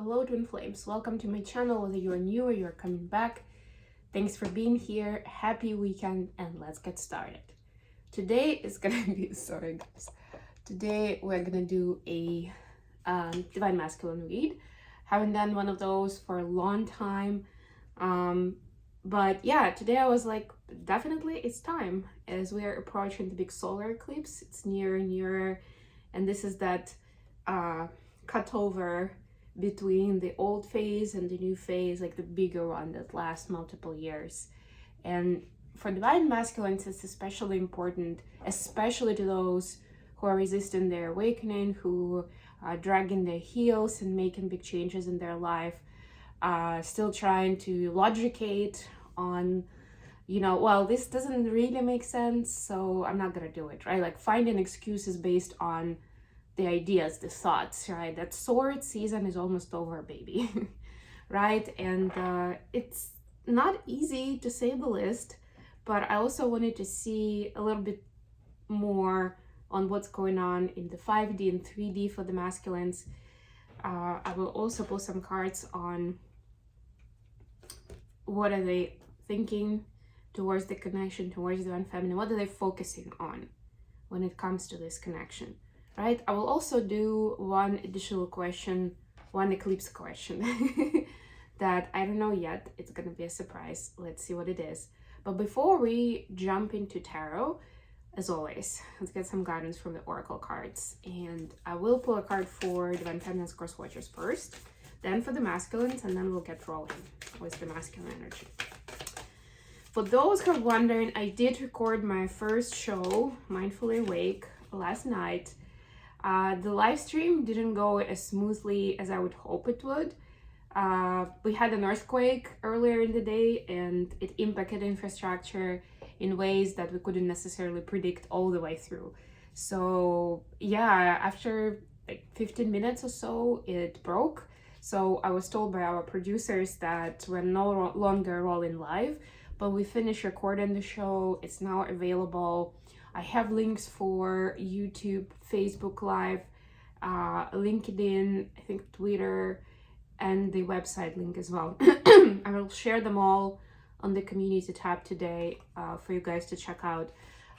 Hello twin flames, welcome to my channel. Whether you're new or you're coming back, thanks for being here. Happy weekend, and let's get started. Today is gonna be today we're gonna do a divine masculine read. Haven't done one of those for a long time, but yeah, today I was like, definitely it's time, as we are approaching the big solar eclipse. It's nearer and nearer, and this is that cutover between the old phase and the new phase, like the bigger one that lasts multiple years. And for divine masculines, it's especially important, especially to those who are resisting their awakening, who are dragging their heels and making big changes in their life, still trying to logicate on, well, this doesn't really make sense, so I'm not gonna do it, right? Like finding excuses based on the ideas, the thoughts, right? That sword season is almost over, baby. Right? And it's not easy, to say the least, but I also wanted to see a little bit more on what's going on in the 5D and 3D for the masculines. I will also pull some cards on what are they thinking towards the connection, towards the divine feminine. What are they focusing on when it comes to this connection? Right? I will also do one additional question, one eclipse question that I don't know yet. It's gonna be a surprise. Let's see what it is. But before we jump into tarot, as always, let's get some guidance from the oracle cards. And I will pull a card for divine feminines cross watchers first, then for the masculines, and then we'll get rolling with the masculine energy. For those who are wondering, I did record my first show, Mindfully Awake, last night. The live stream didn't go as smoothly as I would hope it would. We had an earthquake earlier in the day, and it impacted infrastructure in ways that we couldn't necessarily predict all the way through. So yeah, after like 15 minutes or so, it broke. So I was told by our producers that we're no longer rolling live, but we finished recording the show. It's now available. I have links for YouTube, Facebook Live, LinkedIn, I think Twitter, and the website link as well. I will share them all on the community tab today for you guys to check out.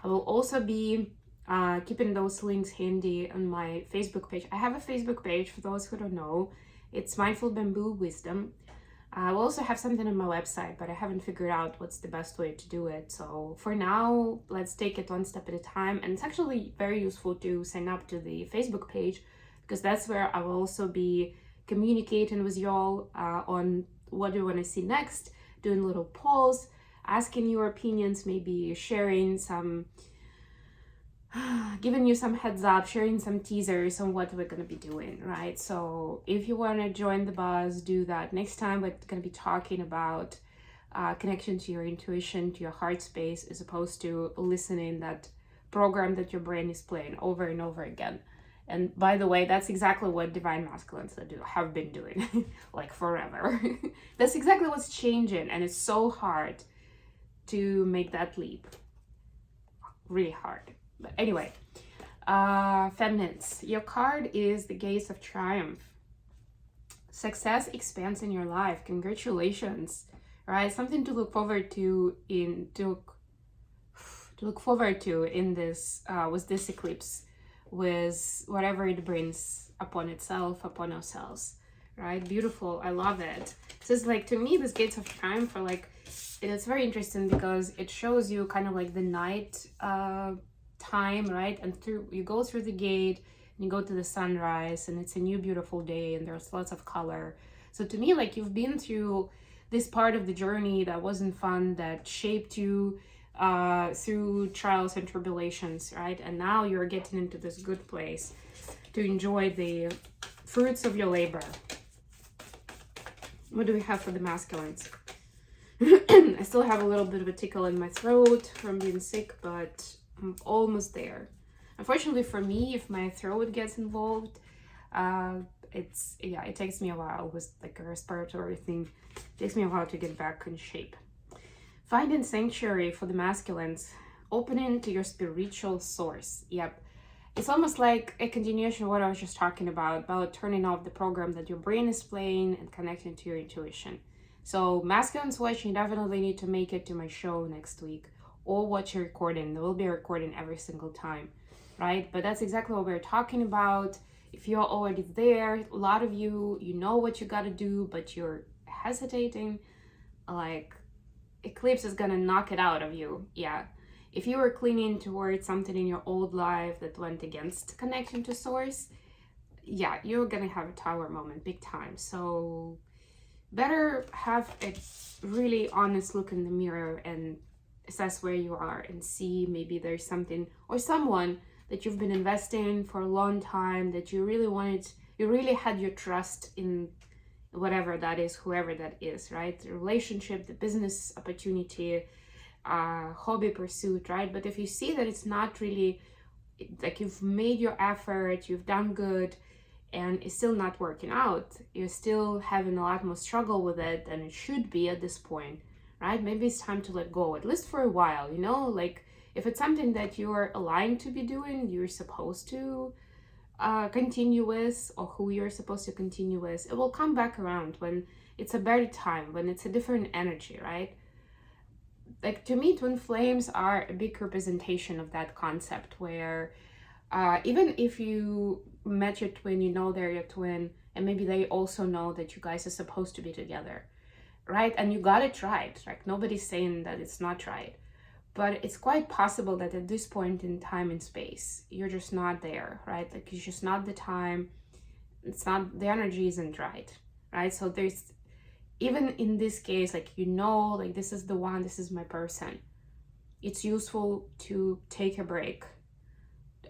I will also be keeping those links handy on my Facebook page. I have a Facebook page, for those who don't know. It's Mindful Bamboo Wisdom. I will also have something on my website, but I haven't figured out what's the best way to do it. So for now, let's take it one step at a time. And it's actually very useful to sign up to the Facebook page, because that's where I will also be communicating with y'all on what do you want to see next, doing little polls, asking your opinions, maybe sharing some, giving you some heads up, sharing some teasers on what we're going to be doing, right? So if you want to join the buzz, do that. Next time we're going to be talking about connection to your intuition, to your heart space, as opposed to listening that program that your brain is playing over and over again. And by the way, that's exactly what divine masculines have been doing like forever. That's exactly what's changing, and it's so hard to make that leap. Really hard. But anyway, feminines, your card is the Gaze of Triumph. Success expands in your life. Congratulations, right? Something to look forward to in this with this eclipse, with whatever it brings upon itself, upon ourselves, right? Beautiful. I love it. So it's like, to me, this Gates of Triumph are like, it's very interesting because it shows you kind of like the night time, right? And you go through the gate and you go to the sunrise, and it's a new beautiful day, and there's lots of color. So to me, like, you've been through this part of the journey that wasn't fun, that shaped you through trials and tribulations, right? And now you're getting into this good place to enjoy the fruits of your labor. What do we have for the masculines? I still have a little bit of a tickle in my throat from being sick, but I'm almost there. Unfortunately for me, if my throat gets involved, it takes me a while with like a respiratory thing. It takes me a while to get back in shape. Finding sanctuary for the masculines, opening to your spiritual source. Yep. it's almost like a continuation of what I was just talking about turning off the program that your brain is playing and connecting to your intuition. So masculines watching, you definitely need to make it to my show next week or watch a recording. There will be a recording every single time, right? But that's exactly what we're talking about. If you're already there, a lot of you, you know what you got to do, but you're hesitating, like eclipse is gonna knock it out of you. Yeah, if you were cleaning towards something in your old life that went against connection to source, yeah, you're gonna have a tower moment big time. So better have a really honest look in the mirror and assess where you are and see maybe there's something or someone that you've been investing in for a long time that you really wanted, you really had your trust in, whatever that is, whoever that is, right? The relationship, the business opportunity, hobby pursuit, right? But if you see that it's not really, like you've made your effort, you've done good, and it's still not working out, you're still having a lot more struggle with it than it should be at this point, right? Maybe it's time to let go, at least for a while, you know? Like if it's something that you're aligned to be doing, you're supposed to continue with, or who you're supposed to continue with, it will come back around when it's a better time, when it's a different energy, right? Like to me, twin flames are a big representation of that concept where even if you met your twin, you know they're your twin, and maybe they also know that you guys are supposed to be together, right? And you got it right. Like nobody's saying that it's not right. But it's quite possible that at this point in time and space, you're just not there, right? Like it's just not the time. It's not, the energy isn't right, right? So there's, even in this case, like, you know, like this is the one, this is my person. It's useful to take a break,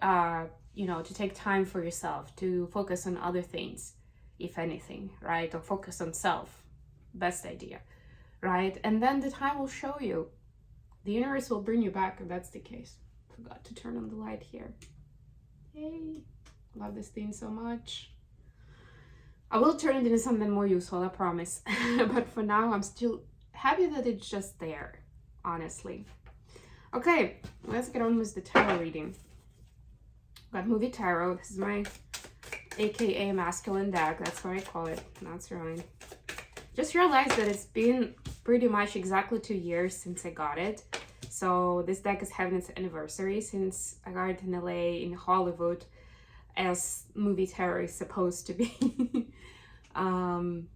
you know, to take time for yourself, to focus on other things, if anything, right? Or focus on self, best idea, right? And then the time will show you. The universe will bring you back if that's the case. Forgot to turn on the light here. Yay. Love this thing so much. I will turn it into something more useful, I promise. But for now, I'm still happy that it's just there, honestly. Okay, let's get on with the tarot reading. Got movie tarot. This is my AKA masculine deck. That's what I call it. That's right. Just realized that it's been pretty much exactly 2 years since I got it. So this deck is having its anniversary since I got it in LA, in Hollywood, as movie tarot is supposed to be.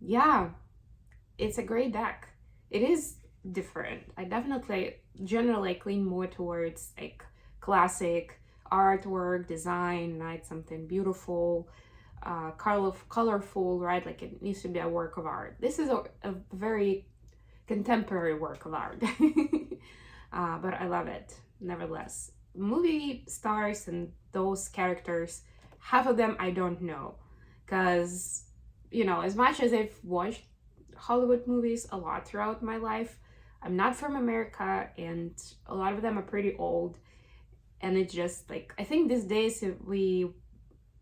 Yeah, it's a great deck. It is different. I definitely generally lean more towards like classic artwork, design, right? Something beautiful, colorful, right? Like it needs to be a work of art. This is a very contemporary work of art. But I love it nevertheless. Movie stars and those characters, half of them I don't know, because, you know, as much as I've watched Hollywood movies a lot throughout my life, I'm not from America, and a lot of them are pretty old. And it's just like, I think these days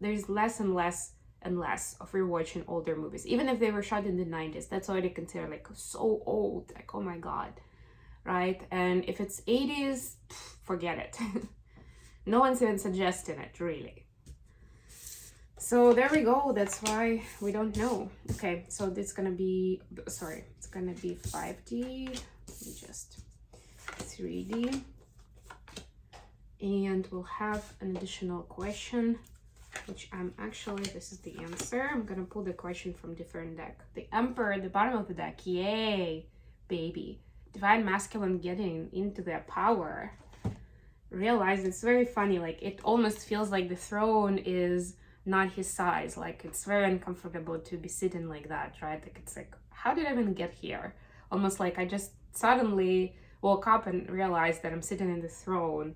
there's less and less and less of rewatching older movies, even if they were shot in the 90s. That's already considered like so old, like, oh my god, right? And if it's 80s, forget it. No one's even suggesting it, really. So there we go. That's why we don't know. Okay, so it's gonna be, sorry, it's gonna be 5D. Let me just 3D. And we'll have an additional question, which I'm actually, this is the answer. I'm gonna pull the question from different deck. The Emperor at the bottom of the deck. Yay, baby. Divine Masculine getting into their power. Realize it's very funny. Like it almost feels like the throne is not his size. Like it's very uncomfortable to be sitting like that, right? Like it's like, how did I even get here? Almost like I just suddenly woke up and realized that I'm sitting in the throne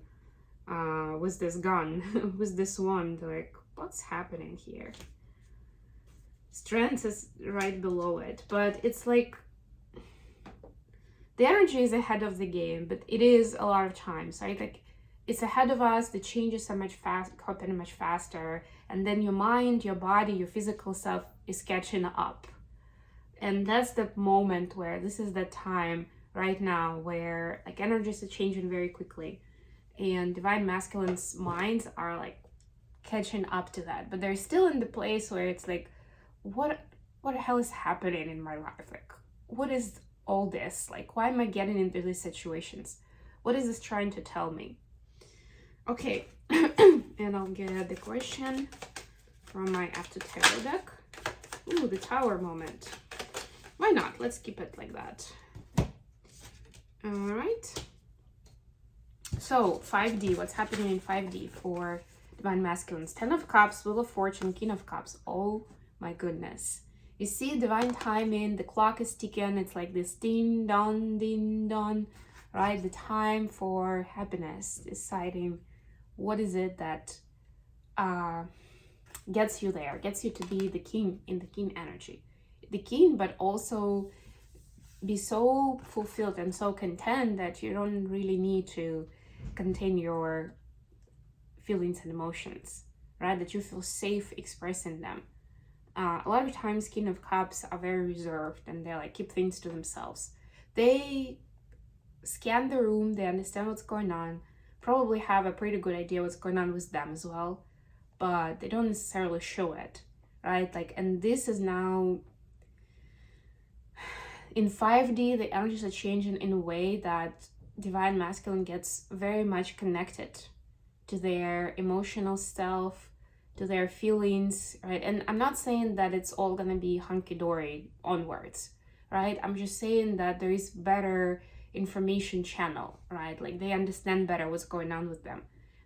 with this gun, with this wand. Like, what's happening here? Strength is right below it, but it's like the energy is ahead of the game, but it is a lot of times, right? Like it's ahead of us, the changes are happening much faster, and then your mind, your body, your physical self is catching up. And that's the moment where this is the time right now where like energies are changing very quickly, and Divine Masculine's minds are like catching up to that, but they're still in the place where it's like, what the hell is happening in my life? Like, what is all this? Like, why am I getting into these situations? What is this trying to tell me? Okay, and I'll get the question from my After Tarot deck. Ooh, the Tower moment. Why not? Let's keep it like that. All right. So 5D, what's happening in 5D for Divine Masculines? 10 of Cups, Wheel of Fortune, King of Cups. Oh my goodness. You see divine timing, the clock is ticking. It's like this ding dong, right? The time for happiness, deciding what is it that gets you there, gets you to be the king in the king energy. The king, but also be so fulfilled and so content that you don't really need to contain your feelings and emotions, right? That you feel safe expressing them. A lot of times King of Cups are very reserved and they like keep things to themselves. They scan the room, they understand what's going on, probably have a pretty good idea what's going on with them as well, but they don't necessarily show it, right? Like, and this is now in 5D, the energies are changing in a way that Divine Masculine gets very much connected to their emotional self, to their feelings, right? And I'm not saying that it's all gonna be hunky-dory onwards, right? I'm just saying that there is better information channel, right? Like they understand better what's going on with them.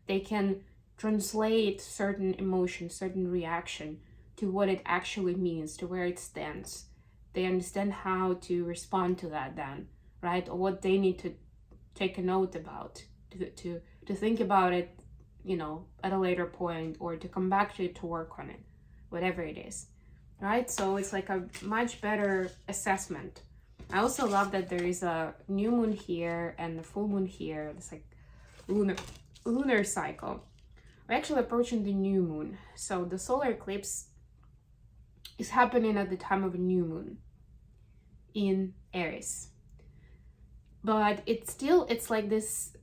They can translate certain emotion, certain reaction to what it actually means, to where it stands. They understand how to respond to that then, right? Or what they need to take a note about, to think about it, you know, at a later point, or to come back to it, to work on it, whatever it is, right? So it's like a much better assessment. I also love that there is a new moon here and the full moon here. It's like lunar cycle. We're actually approaching the new moon. So the solar eclipse is happening at the time of a new moon in Aries. But it's like this,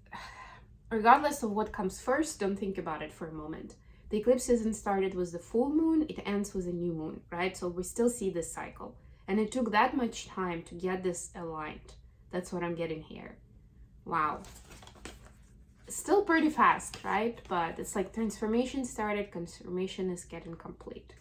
regardless of what comes first, don't think about it for a moment. The eclipse season started with the full moon, it ends with a new moon, right? So we still see this cycle. And it took that much time to get this aligned. That's what I'm getting here. Wow. Still pretty fast, right? But it's like transformation started, transformation is getting complete.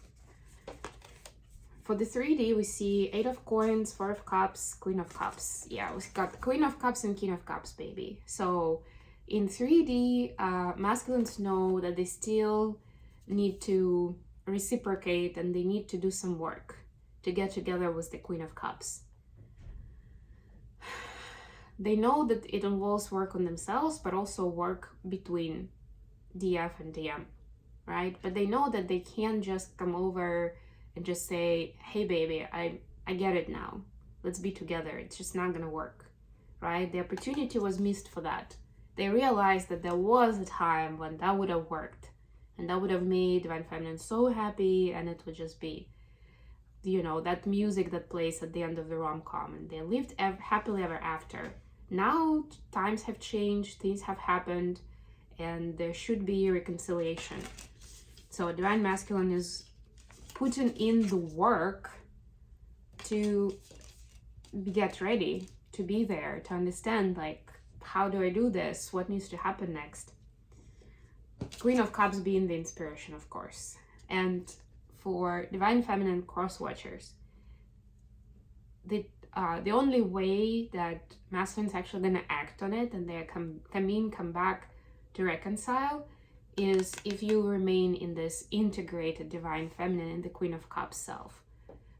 For the 3D, we see 8 of Coins, 4 of Cups, Queen of Cups. Yeah, we got Queen of Cups and King of Cups, baby. So in 3D, masculines know that they still need to reciprocate and they need to do some work to get together with the Queen of Cups. They know that it involves work on themselves, but also work between DF and DM, right? But they know that they can't just come over and just say, hey baby, I get it now. Let's be together. It's just not gonna work, right? The opportunity was missed for that. They realized that there was a time when that would have worked and that would have made Divine Feminine so happy, and it would just be, you know, that music that plays at the end of the rom-com, and they lived happily ever after. Now times have changed, things have happened, and there should be reconciliation. So Divine Masculine is putting in the work to get ready, to be there, to understand, like, how do I do this? What needs to happen next? Queen of Cups being the inspiration, of course. And for Divine Feminine cross-watchers, the only way that masculine's actually going to act on it and they come back to reconcile is if you remain in this integrated Divine Feminine in the Queen of Cups self.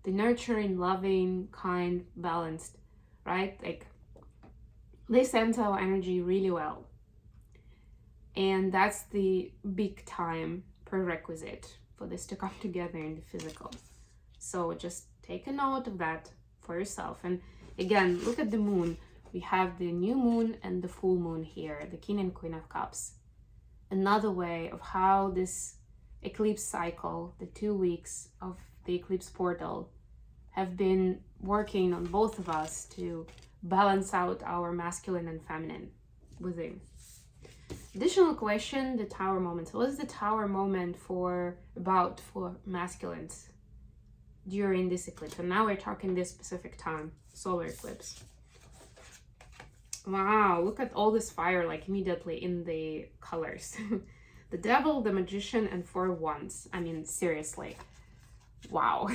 The nurturing, loving, kind, balanced, right? Like, they sense our energy really well. And that's the big time prerequisite for this to come together in the physical. So just take a note of that for yourself. And again, look at the moon. We have the new moon and the full moon here, the King and Queen of Cups. Another way of how this eclipse cycle, the 2 weeks of the eclipse portal, have been working on both of us to balance out our masculine and feminine within. Additional question, the Tower moment. So what is the Tower moment for masculines during this eclipse? And now we're talking this specific time, solar eclipse. Wow, look at all this fire like immediately in the colors. The Devil, the Magician, and 4 of Wands. I mean, seriously. Wow.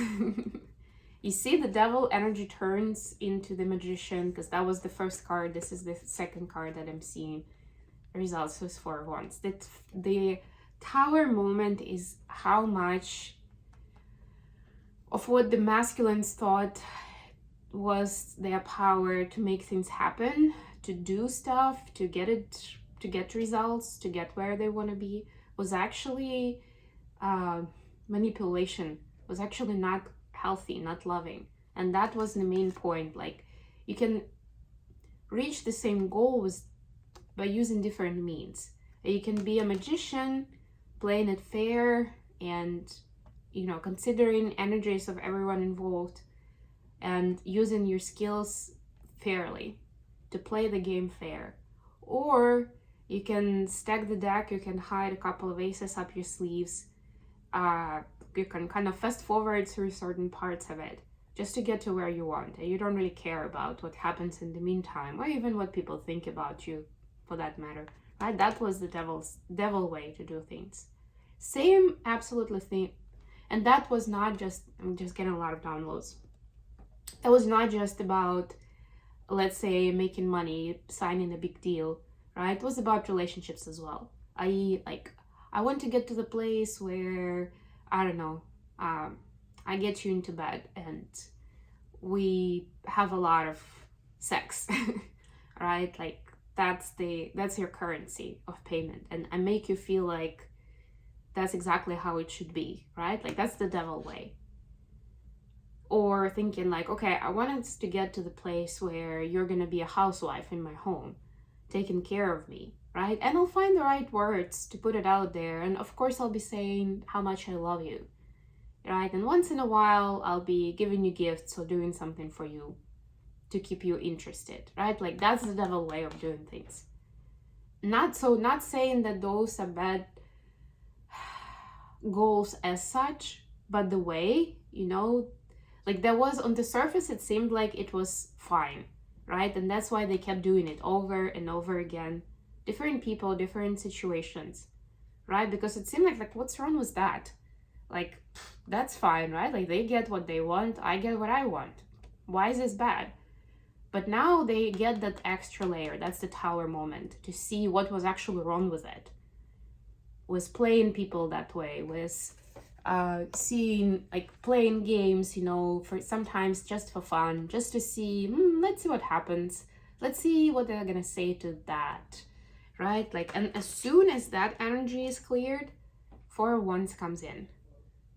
You see the Devil energy turns into the Magician, because that was the first card. This is the second card that I'm seeing. The results was 4 of Wands. The Tower moment is how much of what the masculines thought was their power to make things happen, to do stuff, to get results, to get where they want to be, was actually manipulation, was actually not healthy, not loving. And that was the main point. Like, you can reach the same goal by using different means. You can be a magician, playing it fair, and considering energies of everyone involved, and using your skills fairly to play the game fair. Or you can stack the deck, you can hide a couple of aces up your sleeves, you can kind of fast forward through certain parts of it just to get to where you want, and you don't really care about what happens in the meantime, or even what people think about you, for that matter, right? That was the devil way to do things. Same absolutely thing. And that was not just, I'm just getting a lot of downloads. That was not just about, let's say, making money, signing a big deal, right? It was about relationships as well. I want to get to the place where, I don't know, I get you into bed and we have a lot of sex, right? Like, that's your currency of payment, and I make you feel like that's exactly how it should be, right? Like, that's the devil way. Or thinking like, okay, I want us to get to the place where you're gonna be a housewife in my home, taking care of me, right? And I'll find the right words to put it out there, and of course I'll be saying how much I love you, right? And once in a while I'll be giving you gifts or doing something for you to keep you interested, right? Like, that's the devil way of doing things. Not saying that those are bad goals as such, but the way, like, there was, on the surface it seemed like it was fine, right? And that's why they kept doing it over and over again. Different people, different situations, right? Because it seemed like what's wrong with that? Like, that's fine, right? Like, they get what they want, I get what I want. Why is this bad? But now they get that extra layer. That's the Tower moment, to see what was actually wrong with it. Was playing people that way, was seeing, like, playing games, for sometimes just for fun, just to see, let's see what happens. Let's see what they're gonna say to that, right? Like, and as soon as that energy is cleared, 4 of Wands comes in.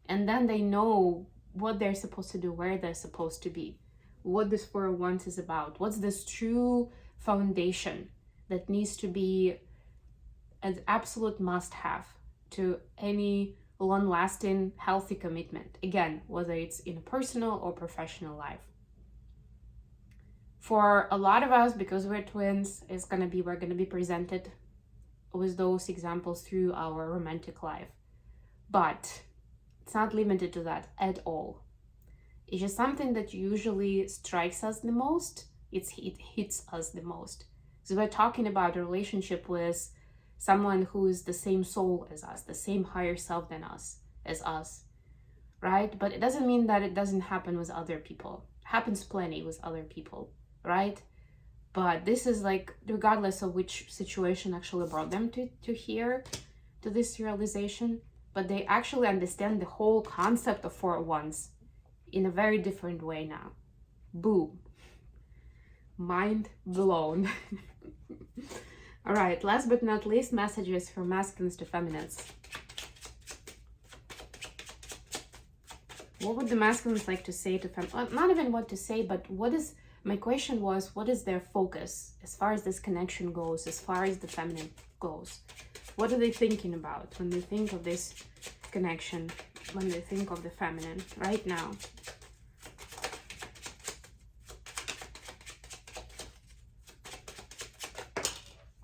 And then they know what they're supposed to do, where they're supposed to be, what this 4 of Wands is about. What's this true foundation that needs to be an absolute must-have to any long-lasting, healthy commitment. Again, whether it's in a personal or professional life. For a lot of us, because we're twins, we're gonna be presented with those examples through our romantic life. But it's not limited to that at all. It's just something that usually strikes us the most. It hits us the most. So we're talking about a relationship with someone who is the same soul as us, the same higher self as us, right? But it doesn't mean that it doesn't happen with other people. It happens plenty with other people, right? But this is like, regardless of which situation actually brought them to here, to this realization, but they actually understand the whole concept of 4 of Wands in a very different way now. Boom. Mind blown. All right, last but not least, messages from masculines to feminines. What would the masculines like to say to feminines? Not even what to say, but my question was, what is their focus as far as this connection goes, as far as the feminine goes? What are they thinking about when they think of this connection, when they think of the feminine right now?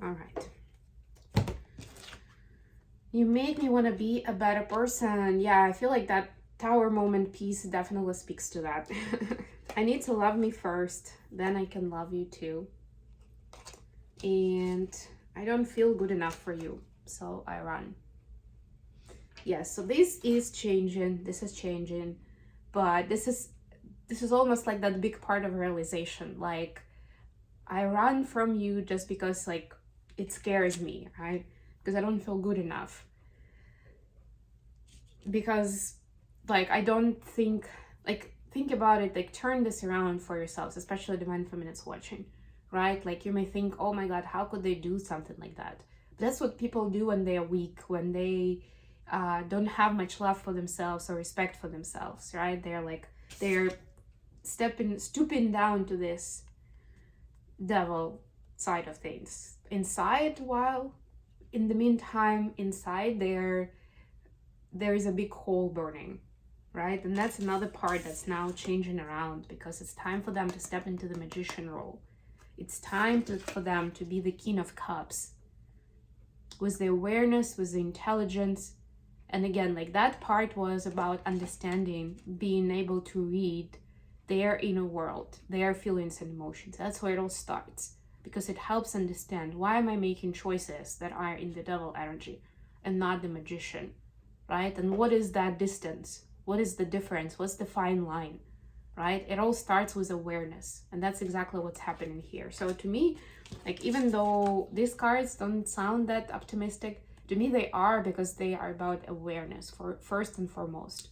All right. You make me want to be a better person. Yeah, I feel like that tower moment piece definitely speaks to that. I need to love me first, then I can love you too. And I don't feel good enough for you, so I run. Yes, so this is changing, this is changing, but this is almost like that big part of realization. Like, I run from you just because like it scares me, right? Because I don't feel good enough. Because like I don't think, like, think about it, like turn this around for yourselves, especially divine feminists watching, right? Like you may think, oh my god, how could they do something like that? But that's what people do when they are weak, when they don't have much love for themselves or respect for themselves, right? They're stooping down to this devil side of things inside, while in the meantime inside there is a big hole burning, right? And that's another part that's now changing around, because it's time for them to step into the magician role. It's time for them to be the King of Cups, with the awareness, with the intelligence. And again, like that part was about understanding, being able to read their inner world, their feelings and emotions. That's where it all starts, because it helps understand, why am I making choices that are in the devil energy and not the magician, right? And what is that distance? What is the difference? What's the fine line, right? It all starts with awareness, and that's exactly what's happening here. So to me, like, even though these cards don't sound that optimistic, to me they are, because they are about awareness for first and foremost.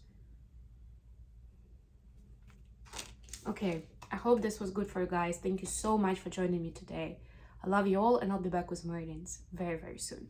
Okay, I hope this was good for you guys. Thank you so much for joining me today. I love you all, and I'll be back with more readings very, very soon.